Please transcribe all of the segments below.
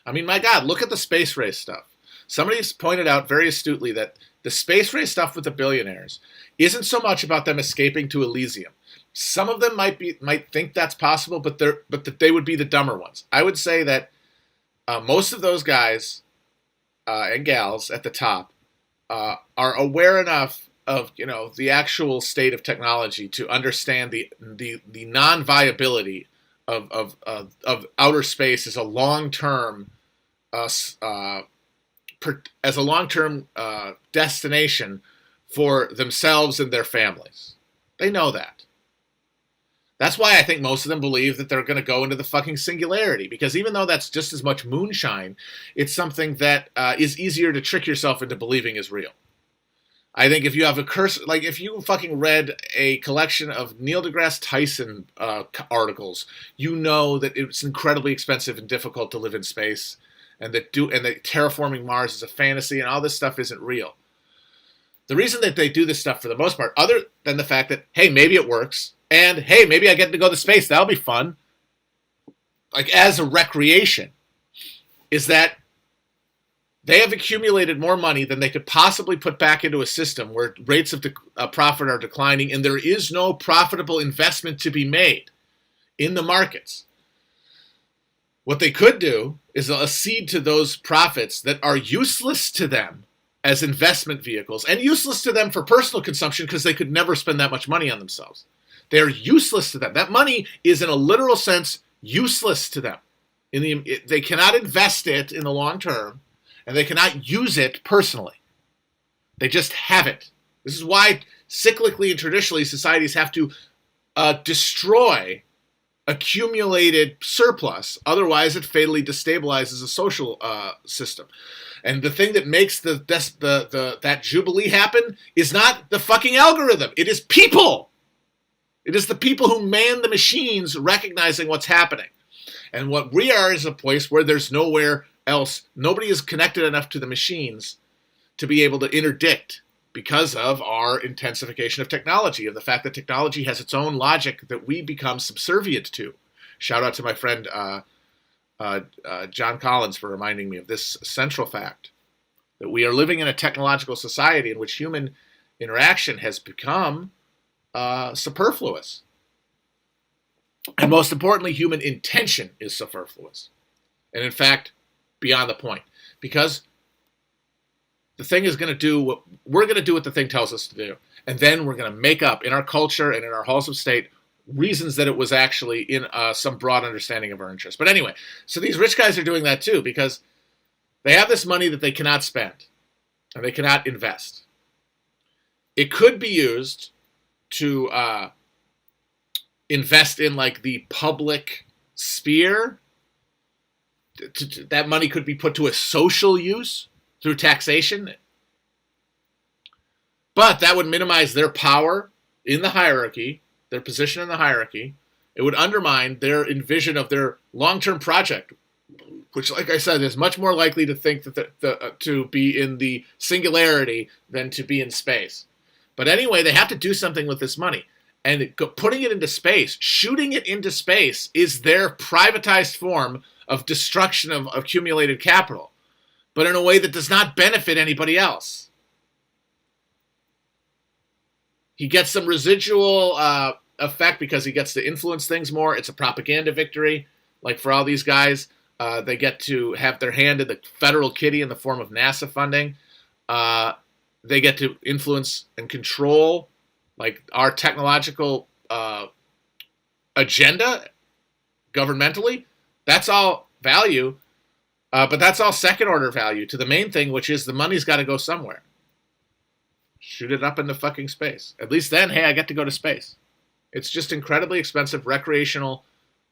I mean, my God, look at the space race stuff. Somebody's pointed out very astutely that the space race stuff with the billionaires isn't so much about them escaping to Elysium. Some of them might think that's possible, but that they would be the dumber ones. I would say that most of those guys and gals at the top are aware enough of the actual state of technology to understand the non-viability of outer space as a long-term destination for themselves and their families. They know that. That's why I think most of them believe that they're going to go into the fucking singularity, because even though that's just as much moonshine, it's something that is easier to trick yourself into believing is real. I think if you have a curse, like if you fucking read a collection of Neil deGrasse Tyson articles, you know that it's incredibly expensive and difficult to live in space, and that terraforming Mars is a fantasy, and all this stuff isn't real. The reason that they do this stuff for the most part, other than the fact that, hey, maybe it works, and hey, maybe I get to go to space, that'll be fun, like as a recreation, is that they have accumulated more money than they could possibly put back into a system where rates of profit are declining, and there is no profitable investment to be made in the markets. What they could do is accede to those profits that are useless to them as investment vehicles, and useless to them for personal consumption because they could never spend that much money on themselves. They're useless to them. That money is, in a literal sense, useless to them. They cannot invest it in the long term, and they cannot use it personally. They just have it. This is why cyclically and traditionally societies have to destroy accumulated surplus. Otherwise, it fatally destabilizes a social system. And the thing that makes that jubilee happen is not the fucking algorithm. It is people. It is the people who man the machines recognizing what's happening. And what we are is a place where there's nowhere else. Nobody is connected enough to the machines to be able to interdict because of our intensification of technology, of the fact that technology has its own logic that we become subservient to. Shout out to my friend John Collins for reminding me of this central fact, that we are living in a technological society in which human interaction has become superfluous. And most importantly, human intention is superfluous. And in fact, beyond the point. Because the thing is going to do what we're going to do what the thing tells us to do. And then we're going to make up in our culture and in our halls of state reasons that it was actually in some broad understanding of our interests. But anyway, so these rich guys are doing that too because they have this money that they cannot spend and they cannot invest. It could be used to invest in like the public sphere. That money could be put to a social use through taxation. But that would minimize their power in the hierarchy, their position in the hierarchy. It would undermine their envision of their long-term project, which, like I said, is much more likely to think that to be in the singularity than to be in space. But anyway, they have to do something with this money. And putting it into space, shooting it into space, is their privatized form of destruction of accumulated capital, but in a way that does not benefit anybody else. He gets some residual effect because he gets to influence things more. It's a propaganda victory. Like for all these guys, they get to have their hand in the federal kitty in the form of NASA funding. They get to influence and control like our technological agenda governmentally. That's all value, but that's all second order value to the main thing, which is the money's got to go somewhere. Shoot it up into fucking space. At least then, hey, I get to go to space. It's just incredibly expensive recreational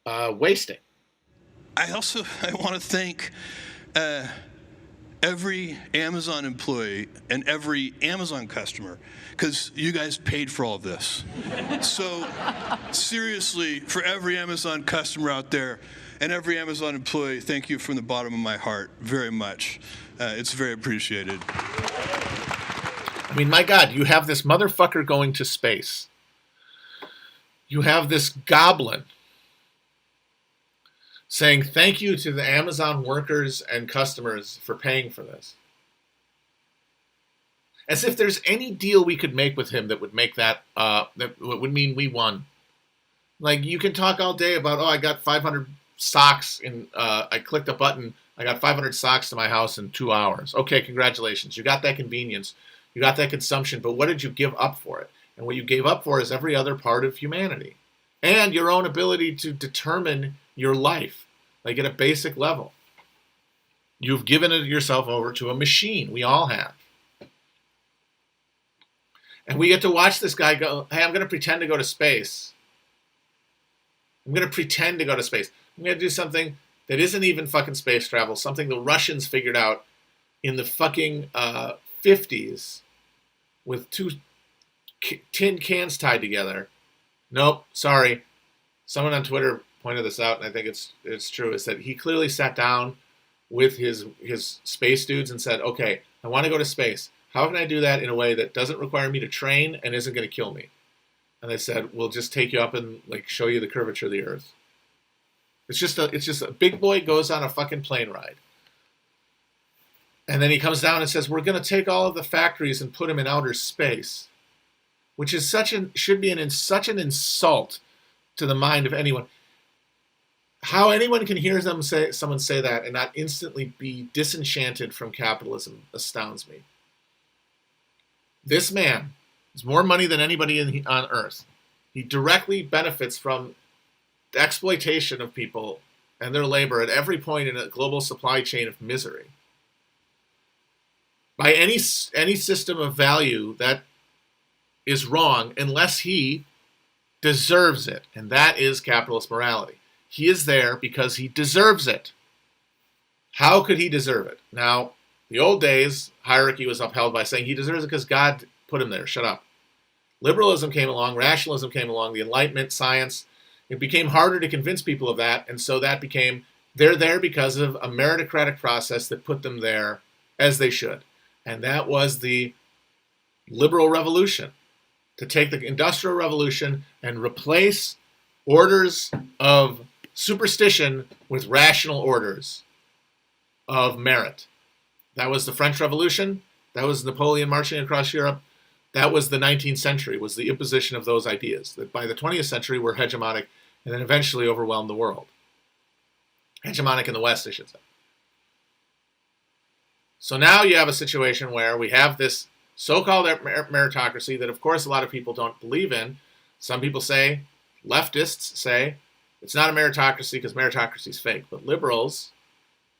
wasting. I want to thank every Amazon employee and every Amazon customer, because you guys paid for all of this. So seriously, for every Amazon customer out there and every Amazon employee, thank you from the bottom of my heart very much. It's very appreciated. I mean, my God, you have this motherfucker going to space. You have this goblin saying thank you to the Amazon workers and customers for paying for this. As if there's any deal we could make with him that would make that would mean we won. Like, you can talk all day about, oh, I got 500 socks in, I clicked a button, I got 500 socks to my house in 2 hours. Okay, congratulations. You got that convenience. You got that consumption, but what did you give up for it? And what you gave up for is every other part of humanity. And your own ability to determine your life, like at a basic level. You've given it yourself over to a machine. We all have. And we get to watch this guy go, hey, I'm going to pretend to go to space. I'm going to pretend to go to space. I'm going to do something that isn't even fucking space travel, something the Russians figured out in the fucking 50s with 2 tin cans tied together. Nope, sorry. Someone on Twitter pointed this out, and I think it's true, is that he clearly sat down with his space dudes and said, okay, I want to go to space. How can I do that in a way that doesn't require me to train and isn't going to kill me? And they said, we'll just take you up and like show you the curvature of the Earth. It's just a big boy goes on a fucking plane ride. And then he comes down and says, we're going to take all of the factories and put them in outer space, which is should be such an insult to the mind of anyone. How anyone can hear someone say that and not instantly be disenchanted from capitalism astounds me. This man has more money than anybody on Earth. He directly benefits from the exploitation of people and their labor at every point in a global supply chain of misery. By any system of value that is wrong unless he deserves it, and that is capitalist morality. He is there because he deserves it. How could he deserve it? Now, the old days, hierarchy was upheld by saying he deserves it because God put him there. Shut up. Liberalism came along, rationalism came along, the Enlightenment, science. It became harder to convince people of that, and so that became, they're there because of a meritocratic process that put them there as they should. And that was the liberal revolution, to take the Industrial Revolution and replace orders of superstition with rational orders of merit. That was the French Revolution. That was Napoleon marching across Europe. That was the 19th century, was the imposition of those ideas that by the 20th century were hegemonic and then eventually overwhelmed the world. Hegemonic in the West, I should say. So now you have a situation where we have this so-called meritocracy that, of course, a lot of people don't believe in. Some people say, leftists say, it's not a meritocracy because meritocracy is fake. But liberals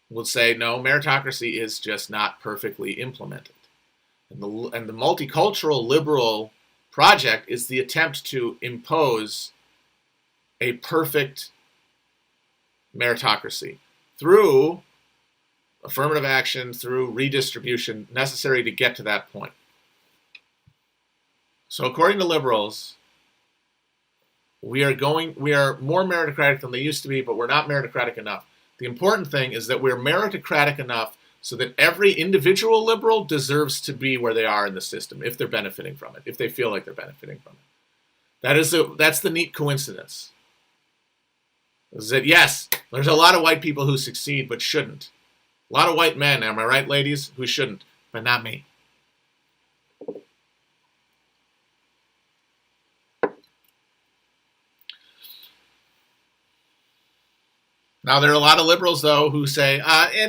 would say, no, meritocracy is just not perfectly implemented. And the multicultural liberal project is the attempt to impose a perfect meritocracy through affirmative action, through redistribution necessary to get to that point. So according to liberals, we are more meritocratic than they used to be, but we're not meritocratic enough. The important thing is that we're meritocratic enough so that every individual liberal deserves to be where they are in the system if they're benefiting from it, if they feel like they're benefiting from it. That's the neat coincidence. Is that, yes, there's a lot of white people who succeed but shouldn't. A lot of white men, am I right, ladies, who shouldn't, but not me. Now, there are a lot of liberals, though, who say,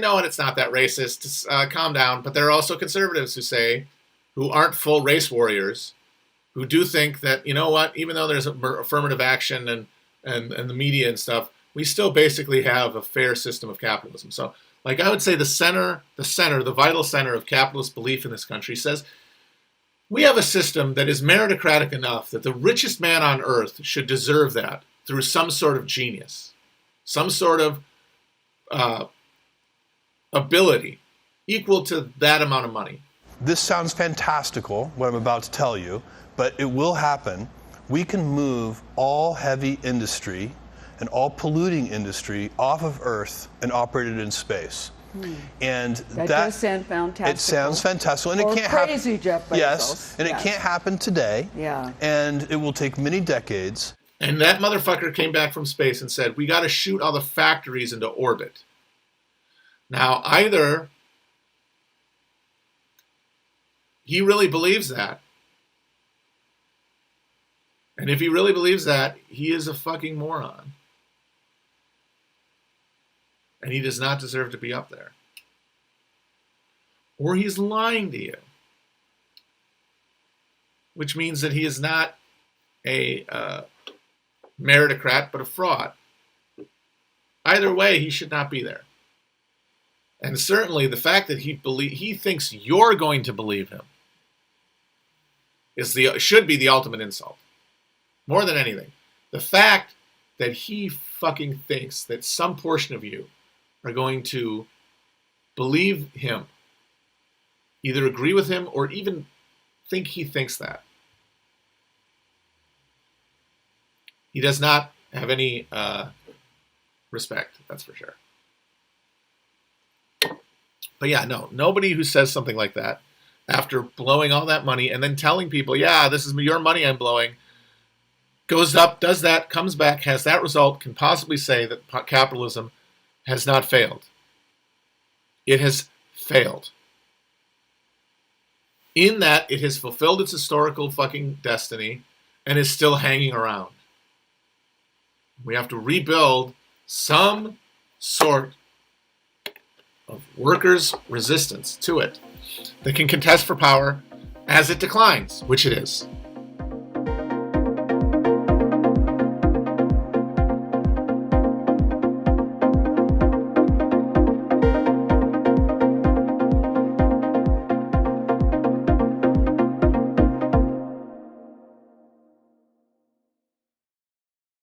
no, and it's not that racist, calm down. But there are also conservatives who aren't full race warriors, who do think that, you know what, even though there's affirmative action and the media and stuff, we still basically have a fair system of capitalism. So, like I would say the vital center of capitalist belief in this country says, we have a system that is meritocratic enough that the richest man on earth should deserve that through some sort of genius, some sort of ability equal to that amount of money. This sounds fantastical, what I'm about to tell you, but it will happen. We can move all heavy industry and all polluting industry off of Earth and operate it in space. And that does sound fantastic. It sounds fantastic, and or it can't crazy, Jeff Bezos. Yes, and it can't happen today. Yeah. And it will take many decades. And that motherfucker came back from space and said, we got to shoot all the factories into orbit. Now, either he really believes that, and if he really believes that, he is a fucking moron. And he does not deserve to be up there. Or he's lying to you. Which means that he is not a meritocrat, but a fraud. Either way, he should not be there. And certainly the fact that he thinks you're going to believe him should be the ultimate insult. More than anything. The fact that he fucking thinks that some portion of you are going to believe him, either agree with him or even think he thinks that. He does not have any respect, that's for sure. But yeah, no, nobody who says something like that after blowing all that money and then telling people, yeah, this is your money I'm blowing, goes up, does that, comes back, has that result, can possibly say that capitalism has not failed. It has failed. In that it has fulfilled its historical fucking destiny and is still hanging around. We have to rebuild some sort of workers' resistance to it that can contest for power as it declines, which it is.